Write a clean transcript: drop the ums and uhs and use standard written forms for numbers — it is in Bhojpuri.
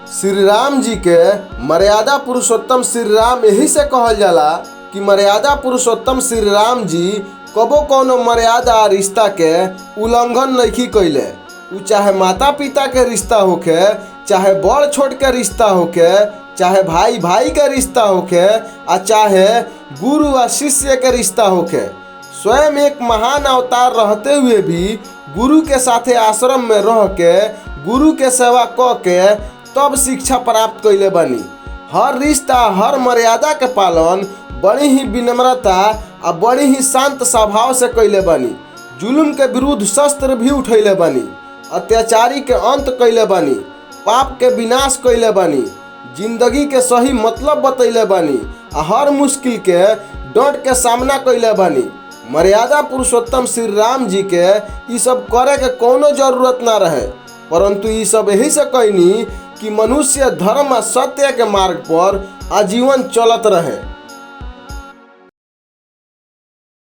श्री राम जी के मर्यादा पुरुषोत्तम श्री राम यही से कहल जाला कि मर्यादा पुरुषोत्तम श्री राम जी कबो कौनो मर्यादा रिश्ता के उल्लंघन नहीं कैले। उ चाहे माता पिता के रिश्ता होखे, चाहे बड़ छोट के रिश्ता होखे, चाहे भाई भाई के रिश्ता होखे, आ चाहे गुरु व शिष्य के रिश्ता होखे। स्वयं एक महान अवतार रहते हुए भी गुरु के साथे आश्रम में रह के गुरु के सेवा क के तब शिक्षा प्राप्त कैले बनी। हर रिश्ता हर मर्यादा के पालन बड़ी ही विनम्रता आ बड़ी ही शांत स्वभाव से कैले बनी। जुल्म के विरुद्ध शस्त्र भी उठैले बनी, अत्याचारी के अंत कैले बनी, पाप के विनाश कैले बनी, जिंदगी के सही मतलब बतैले बनी, आ हर मुश्किल के डट के सामना कैले बनी। मर्यादा पुरुषोत्तम श्री राम जी के ई सब करे के कोनो जरूरत ना रहे, परंतु ई सब यही से कहनी कि मनुष्य धर्म आ सत्य के मार्ग पर आजीवन चलत रहे।